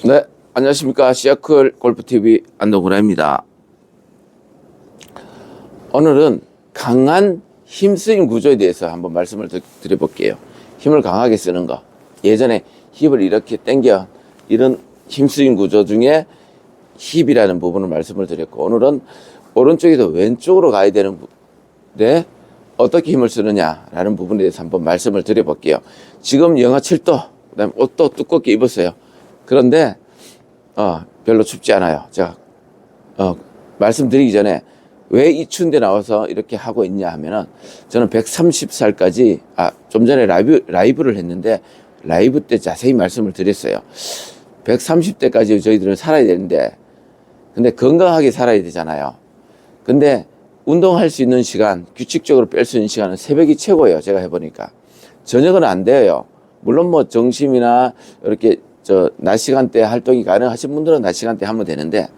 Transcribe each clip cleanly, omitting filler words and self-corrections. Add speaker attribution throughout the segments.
Speaker 1: 네, 안녕하십니까. 시아클 골프TV 안동구라입니다. 오늘은 강한 힘쓰임 구조에 대해서 한번 말씀을 드려볼게요. 힘을 강하게 쓰는 거. 예전에 힙을 이렇게 당겨 이런 힘쓰임 구조 중에 힙이라는 부분을 말씀을 드렸고, 오늘은 오른쪽에서 왼쪽으로 가야 되는데 어떻게 힘을 쓰느냐라는 부분에 대해서 한번 말씀을 드려볼게요. 지금 영하 7도, 그다음에 옷도 두껍게 입었어요. 그런데 별로 춥지 않아요. 제가 말씀드리기 전에 왜 이 추운 데 나와서 이렇게 하고 있냐 하면은, 저는 130살까지 좀 전에 라이브를 했는데 라이브 때 자세히 말씀을 드렸어요. 130대까지 저희들은 살아야 되는데, 근데 건강하게 살아야 되잖아요. 근데 운동할 수 있는 시간, 규칙적으로 뺄 수 있는 시간은 새벽이 최고예요. 제가 해보니까. 저녁은 안 돼요. 물론 뭐 정심이나 이렇게 낮 시간대 활동이 가능하신 분들은 낮 시간대 하면 되는데,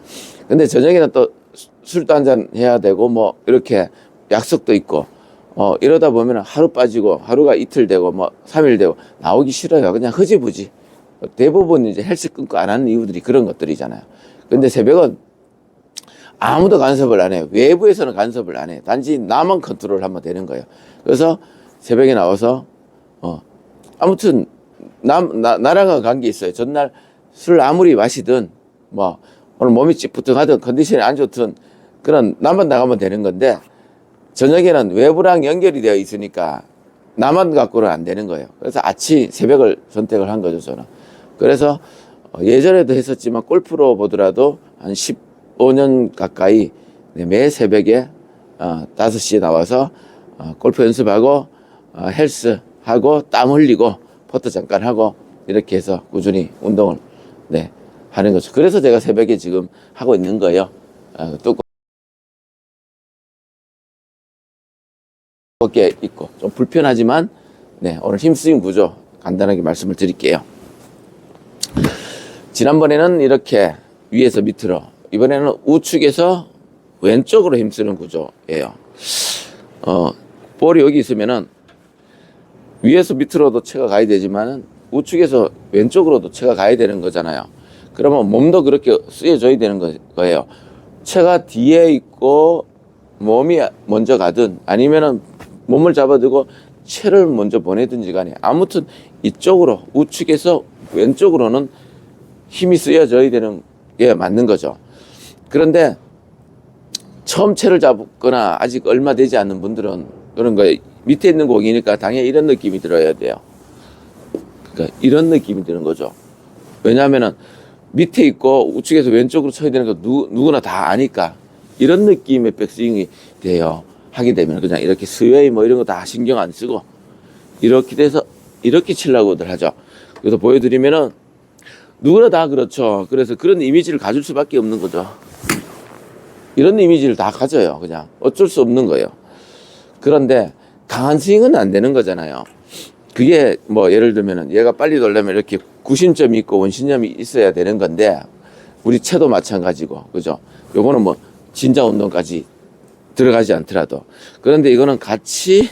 Speaker 1: 근데 저녁에는 또 술도 한잔 해야 되고 뭐 이렇게 약속도 있고 이러다 보면 하루 빠지고 하루가 이틀 되고 뭐 3일 되고 나오기 싫어요. 그냥 흐지부지. 대부분 이제 헬스 끊고 안 하는 이유들이 그런 것들이잖아요. 근데 새벽은 아무도 간섭을 안 해요. 외부에서는 간섭을 안 해요. 단지 나만 컨트롤하면 되는 거예요. 그래서 새벽에 나와서 아무튼 나랑은 관계 있어요. 전날 술 아무리 마시든 뭐 오늘 몸이 찌뿌둥하든 컨디션이 안 좋든 그런 나만 나가면 되는 건데, 저녁에는 외부랑 연결이 되어 있으니까 나만 갖고는 안 되는 거예요. 그래서 새벽을 선택을 한 거죠, 저는. 그래서 예전에도 했었지만 골프로 보더라도 한 15년 가까이 매 새벽에 5시에 나와서 골프 연습하고 헬스하고 땀 흘리고 퍼터 잠깐 하고 이렇게 해서 꾸준히 운동을 하는 거죠. 그래서 제가 새벽에 지금 하고 있는 거예요. 두껍게 입고 좀 불편하지만 오늘 힘쓰임 구조 간단하게 말씀을 드릴게요. 지난번에는 이렇게 위에서 밑으로, 이번에는 우측에서 왼쪽으로 힘쓰는 구조예요. 볼이 여기 있으면은 위에서 밑으로도 채가 가야 되지만은 우측에서 왼쪽으로도 채가 가야 되는 거잖아요. 그러면 몸도 그렇게 쓰여져야 되는 거예요. 채가 뒤에 있고 몸이 먼저 가든 아니면은 몸을 잡아두고 채를 먼저 보내든지 간에, 아무튼 이쪽으로 우측에서 왼쪽으로는 힘이 쓰여져야 되는 게 맞는 거죠. 그런데 처음 채를 잡거나 아직 얼마 되지 않는 분들은 그런 거예요. 밑에 있는 공이니까 당연히 이런 느낌이 들어야 돼요. 그러니까 이런 느낌이 드는 거죠. 왜냐하면은 밑에 있고 우측에서 왼쪽으로 쳐야 되는 거 누구나 다 아니까 이런 느낌의 백스윙이 돼요. 하게 되면 그냥 이렇게 스웨이 뭐 이런 거 다 신경 안 쓰고 이렇게 돼서 이렇게 치려고들 하죠. 그래서 보여드리면은 누구나 다 그렇죠. 그래서 그런 이미지를 가질 수밖에 없는 거죠. 이런 이미지를 다 가져요. 그냥 어쩔 수 없는 거예요. 그런데 강한 스윙은 안 되는 거잖아요. 그게 뭐 예를 들면은 얘가 빨리 돌려면 이렇게 구심점이 있고 원심점이 있어야 되는 건데, 우리 채도 마찬가지고, 그죠? 요거는 뭐 진자 운동까지 들어가지 않더라도. 그런데 이거는 같이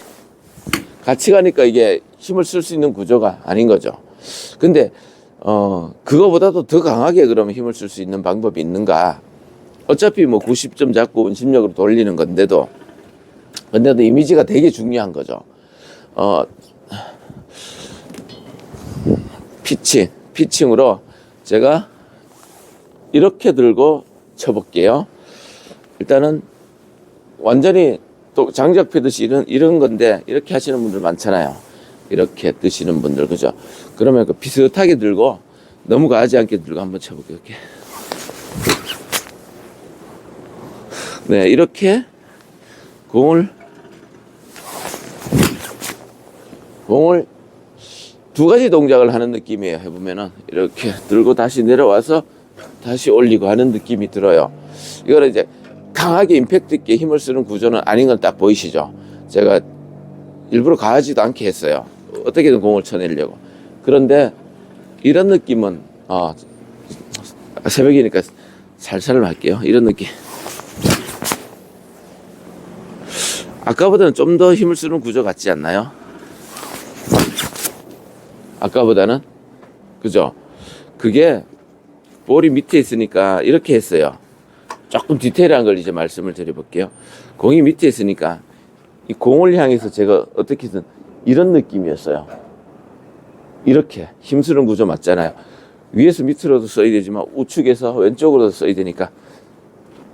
Speaker 1: 가니까 이게 힘을 쓸 수 있는 구조가 아닌 거죠. 근데 그거보다도 더 강하게 그러면 힘을 쓸 수 있는 방법이 있는가? 어차피 뭐 90점 잡고 원심력으로 돌리는 건데도 이미지가 되게 중요한 거죠. 피칭으로 제가 이렇게 들고 쳐볼게요. 일단은 완전히 또 장작 펴듯이 이런 건데, 이렇게 하시는 분들 많잖아요. 이렇게 드시는 분들, 그죠? 그러면 비슷하게 들고 너무 가지 않게 들고 한번 쳐볼게요. 이렇게. 이렇게 공을 두 가지 동작을 하는 느낌이에요. 해보면은 이렇게 들고 다시 내려와서 다시 올리고 하는 느낌이 들어요. 이거는 이제 강하게 임팩트 있게 힘을 쓰는 구조는 아닌 건 딱 보이시죠? 제가 일부러 가하지도 않게 했어요. 어떻게든 공을 쳐내려고. 그런데 이런 느낌은 새벽이니까 살살 할게요. 이런 느낌. 아까보다는 좀 더 힘을 쓰는 구조 같지 않나요? 아까보다는. 그죠? 그게 볼이 밑에 있으니까 이렇게 했어요. 조금 디테일한 걸 이제 말씀을 드려볼게요. 공이 밑에 있으니까 이 공을 향해서 제가 어떻게든 이런 느낌이었어요. 이렇게 힘쓰는 구조 맞잖아요. 위에서 밑으로도 써야 되지만 우측에서 왼쪽으로도 써야 되니까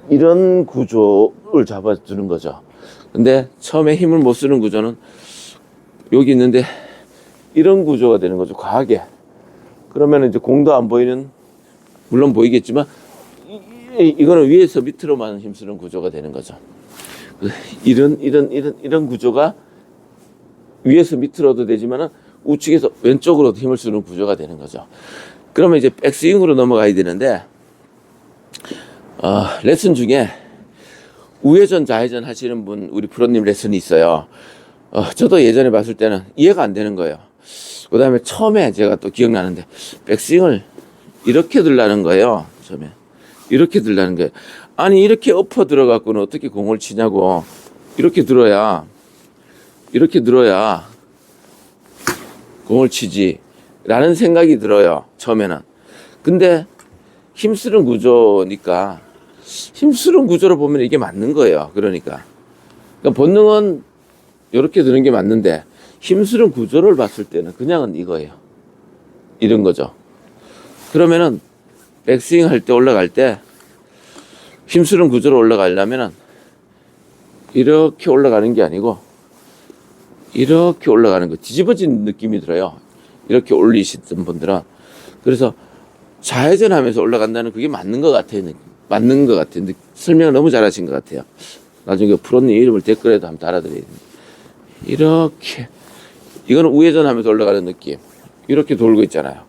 Speaker 1: 이런 구조를 잡아주는 거죠. 근데 처음에 힘을 못 쓰는 구조는 여기 있는데 이런 구조가 되는 거죠. 과하게. 그러면 이제 공도 안 보이는, 물론 보이겠지만 이거는 위에서 밑으로만 힘쓰는 구조가 되는 거죠. 이런 구조가 위에서 밑으로도 되지만은 우측에서 왼쪽으로도 힘을 쓰는 구조가 되는 거죠. 그러면 이제 백스윙으로 넘어가야 되는데, 레슨 중에 우회전 좌회전 하시는 분, 우리 프로님 레슨이 있어요. 저도 예전에 봤을 때는 이해가 안 되는 거예요. 그 다음에 처음에 제가 또 기억나는데, 백스윙을 이렇게 들라는 거예요. 처음에. 이렇게 들라는 거예요. 아니, 이렇게 엎어 들어갖고는 어떻게 공을 치냐고. 이렇게 들어야 공을 치지. 라는 생각이 들어요. 처음에는. 근데 힘쓰는 구조니까, 힘쓰는 구조로 보면 이게 맞는 거예요. 그러니까 본능은 이렇게 드는 게 맞는데, 힘쓰는 구조를 봤을 때는 그냥은 이거예요. 이런 거죠. 그러면은 백스윙 할 때 올라갈 때 힘쓰는 구조로 올라가려면은 이렇게 올라가는 게 아니고 이렇게 올라가는 거, 뒤집어진 느낌이 들어요. 이렇게 올리시던 분들은. 그래서 좌회전 하면서 올라간다는 그게 맞는 것 같아요. 맞는 것 같아요. 설명을 너무 잘하신 것 같아요. 나중에 프로님 이름을 댓글에도 한번 달아드려야 됩니다. 이렇게. 이거는 우회전 하면서 올라가는 느낌. 이렇게 돌고 있잖아요.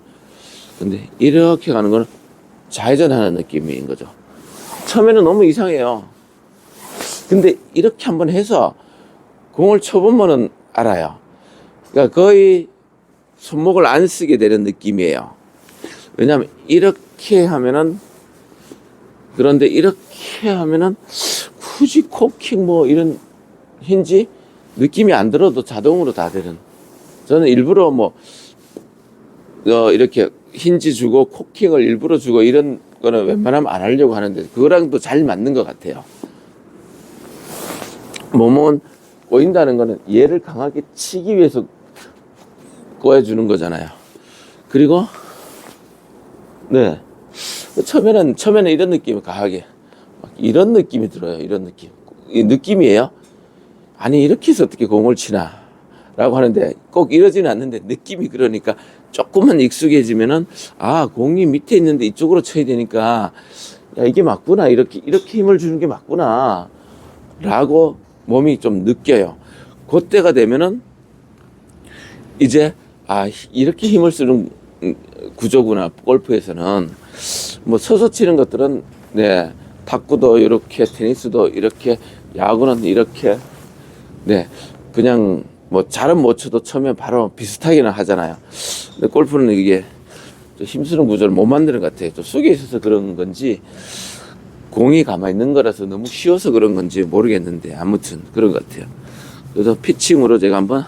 Speaker 1: 근데 이렇게 가는 거는 좌회전 하는 느낌인 거죠. 처음에는 너무 이상해요. 근데 이렇게 한번 해서 공을 쳐보면은 알아요. 그러니까 거의 손목을 안 쓰게 되는 느낌이에요. 왜냐하면 이렇게 하면은, 그런데 이렇게 하면은 굳이 코킹 뭐 이런 힌지 느낌이 안 들어도 자동으로 다 되는. 저는 일부러 뭐 이렇게 힌지 주고 코킹을 일부러 주고 이런 거는 웬만하면 안 하려고 하는데 그거랑도 잘 맞는 것 같아요. 몸은 꼬인다는 거는 얘를 강하게 치기 위해서 꼬여주는 거잖아요. 그리고 네, 처음에는 이런 느낌이 강하게 이런 느낌이 들어요. 이런 느낌. 이 느낌이에요. 아니, 이렇게 해서 어떻게 공을 치나 라고 하는데 꼭 이러지는 않는데 느낌이 그러니까 조금만 익숙해지면은, 공이 밑에 있는데 이쪽으로 쳐야 되니까, 야, 이게 맞구나. 이렇게 힘을 주는 게 맞구나 라고 몸이 좀 느껴요. 그때가 되면은 이제 이렇게 힘을 쓰는 구조구나. 골프에서는 뭐 서서 치는 것들은 네, 탁구도 이렇게, 테니스도 이렇게, 야구는 이렇게, 네, 그냥 뭐 잘은 못 쳐도 처음에 바로 비슷하게는 하잖아요. 근데 골프는 이게 힘쓰는 구조를 못 만드는 것 같아요. 또 속에 있어서 그런 건지 공이 가만히 있는 거라서 너무 쉬워서 그런 건지 모르겠는데 아무튼 그런 것 같아요. 그래서 피칭으로 제가 한번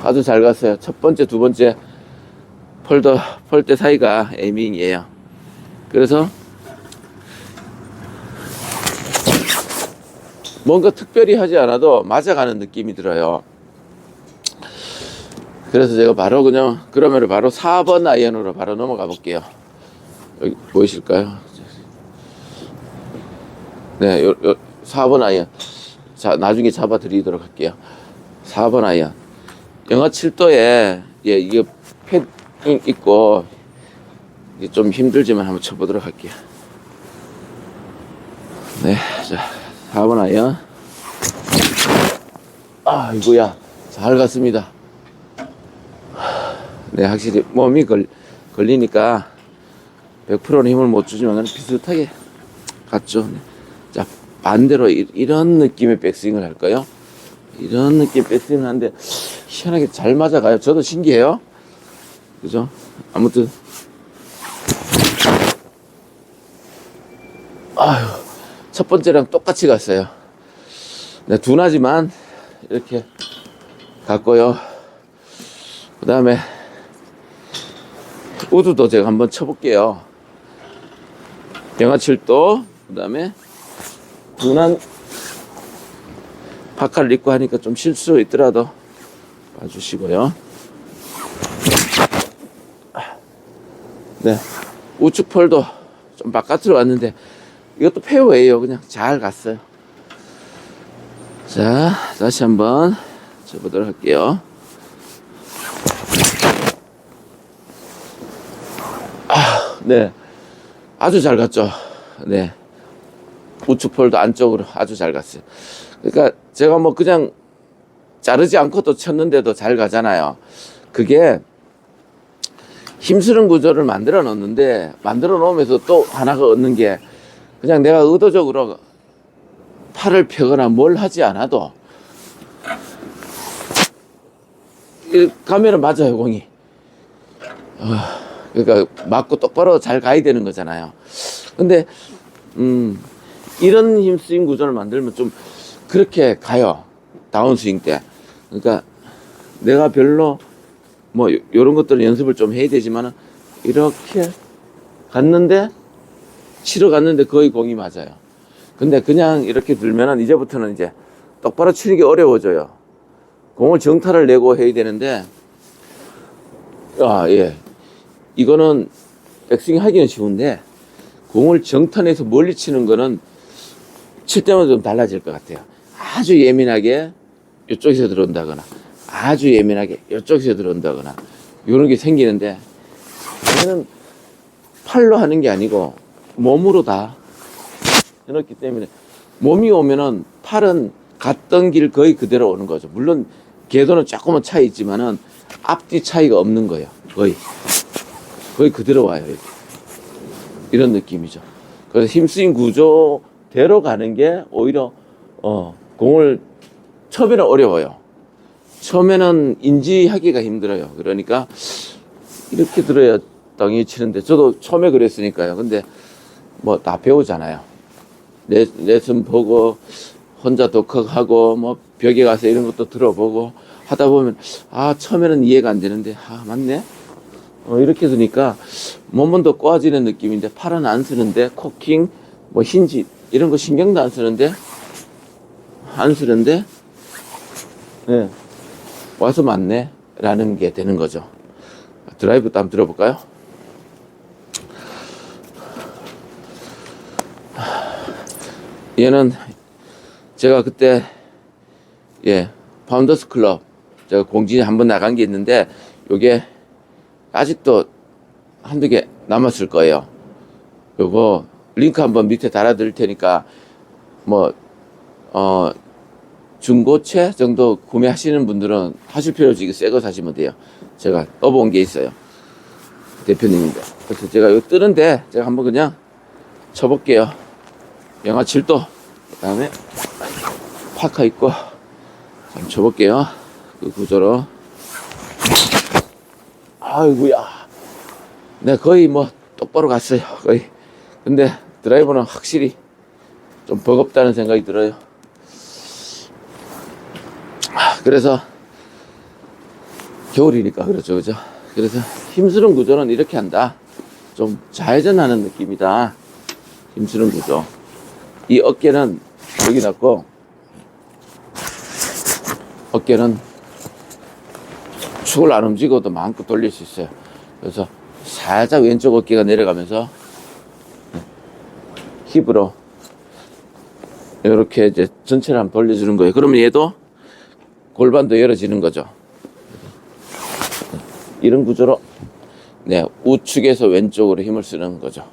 Speaker 1: 아주 잘 갔어요. 첫 번째, 두 번째 폴대 사이가 에이밍이에요. 그래서 뭔가 특별히 하지 않아도 맞아가는 느낌이 들어요. 그래서 제가 바로 그러면 바로 4번 아이언으로 바로 넘어가 볼게요. 여기 보이실까요? 네, 4번 아이언. 자, 나중에 잡아 드리도록 할게요. 4번 아이언. 영하 7도에, 이게 패딩 입고, 이게 좀 힘들지만 한번 쳐보도록 할게요. 네, 자, 4번 아이언. 아이고야, 잘 갔습니다. 네, 확실히 몸이 걸리니까 100%는 힘을 못 주지만 비슷하게 갔죠. 네. 자, 반대로 이런 느낌의 백스윙을 할까요? 이런 느낌 백스윙을 하는데 희한하게 잘 맞아가요. 저도 신기해요. 그죠? 아무튼 첫 번째랑 똑같이 갔어요. 네, 둔하지만 이렇게 갔고요. 그 다음에 우드도 제가 한번 쳐볼게요. 영하 7도, 그 다음에 둔한 파카를 입고 하니까 좀 실수 있더라도 봐주시고요. 네, 우측 폴도 좀 바깥으로 왔는데 이것도 페어웨이요. 그냥 잘 갔어요. 자, 다시 한번 쳐보도록 할게요. 네, 아주 잘 갔죠. 네, 우측 폴도 안쪽으로 아주 잘 갔어요. 그러니까 제가 뭐 그냥 자르지 않고도 쳤는데도 잘 가잖아요. 그게 힘쓰는 구조를 만들어 놓는데, 만들어 놓으면서 또 하나가 얻는 게, 그냥 내가 의도적으로 팔을 펴거나 뭘 하지 않아도 가면은 맞아요, 공이. 그러니까 맞고 똑바로 잘 가야 되는 거잖아요. 근데 이런 힘스윙 구조를 만들면 좀 그렇게 가요, 다운스윙 때. 그러니까 내가 별로 뭐 요런 것들은 연습을 좀 해야 되지만은 이렇게 갔는데, 치러 갔는데 거의 공이 맞아요. 근데 그냥 이렇게 들면은 이제부터는 이제 똑바로 치는 게 어려워져요. 공을 정타를 내고 해야 되는데, 예, 이거는 백스윙 하기는 쉬운데 공을 정타내서 멀리 치는 거는 칠 때마다 좀 달라질 것 같아요. 아주 예민하게 이쪽에서 들어온다거나, 아주 예민하게 이쪽에서 들어온다거나, 이런 게 생기는데, 얘는 팔로 하는 게 아니고 몸으로 다 해놓기 때문에, 몸이 오면은 팔은 갔던 길 거의 그대로 오는 거죠. 물론 궤도는 조금은 차이 있지만은 앞뒤 차이가 없는 거예요. 거의 그대로 와요. 이렇게. 이런 느낌이죠. 그래서 힘스윙 구조대로 가는 게 오히려 공을 처음에는 어려워요. 처음에는 인지하기가 힘들어요. 그러니까 이렇게 들어야 땅이 치는데, 저도 처음에 그랬으니까요. 근데 뭐 다 배우잖아요. 레슨 보고 혼자 독학하고 뭐 벽에 가서 이런 것도 들어보고 하다 보면, 처음에는 이해가 안 되는데, 맞네, 이렇게 되니까 몸은 더 꼬아지는 느낌인데, 팔은 안 쓰는데, 코킹 뭐 힌지 이런 거 신경도 안 쓰는데 네, 와서 맞네 라는 게 되는 거죠. 드라이브도 한번 들어볼까요? 얘는 제가 그때 파운더스 클럽 제가 공진에 한번 나간 게 있는데, 요게 아직도 한두 개 남았을 거예요. 요거 링크 한번 밑에 달아 드릴 테니까 뭐 중고체 정도 구매하시는 분들은 하실 필요 없이 새 거 사시면 돼요. 제가 떠본 게 있어요, 대표님인데. 그래서 제가 이거 뜨는데 제가 한번 그냥 쳐볼게요. 영하 7도, 그 다음에 파카 입고 한번 쳐볼게요. 그 구조로. 아이고야, 네, 거의 뭐 똑바로 갔어요, 거의. 근데 드라이버는 확실히 좀 버겁다는 생각이 들어요. 그래서 겨울이니까 그렇죠, 그죠? 그래서 힘쓰는 구조는 이렇게 한다. 좀 좌회전하는 느낌이다, 힘쓰는 구조. 이 어깨는 여기 놨고, 어깨는 축을 안 움직여도 마음껏 돌릴 수 있어요. 그래서 살짝 왼쪽 어깨가 내려가면서 힙으로 이렇게 이제 전체를 한번 돌려주는 거예요. 그러면 얘도 골반도 열어지는 거죠. 이런 구조로 우측에서 왼쪽으로 힘을 쓰는 거죠.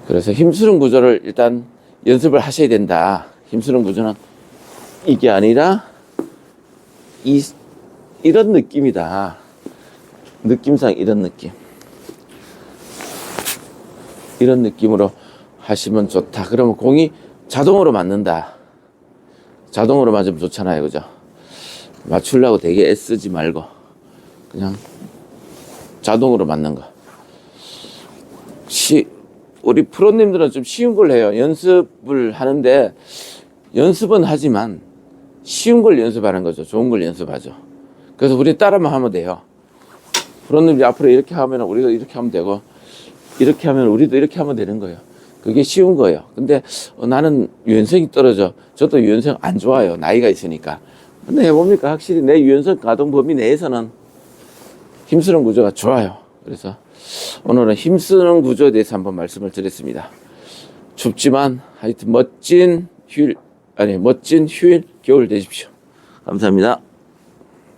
Speaker 1: 그래서 힘쓰는 구조를 일단 연습을 하셔야 된다. 힘쓰는 구조는 이게 아니라 이런 느낌이다. 느낌상 이런 느낌. 이런 느낌으로 하시면 좋다. 그러면 공이 자동으로 맞는다. 자동으로 맞으면 좋잖아요, 그죠? 맞추려고 되게 애쓰지 말고 그냥 자동으로 맞는 거. 우리 프로님들은 좀 쉬운 걸 해요. 연습을 하는데, 연습은 하지만 쉬운 걸 연습하는 거죠. 좋은 걸 연습하죠. 그래서 우리 따라만 하면 돼요. 프로님이 앞으로 이렇게 하면 우리도 이렇게 하면 되고, 이렇게 하면 우리도 이렇게 하면 되는 거예요. 그게 쉬운 거예요. 근데 나는 유연성이 떨어져. 저도 유연성 안 좋아요. 나이가 있으니까. 근데 해봅니까? 확실히 내 유연성 가동 범위 내에서는 힘쓰는 구조가 좋아요. 그래서 오늘은 힘쓰는 구조에 대해서 한번 말씀을 드렸습니다. 춥지만 하여튼 멋진 휴일 겨울 되십시오. 감사합니다.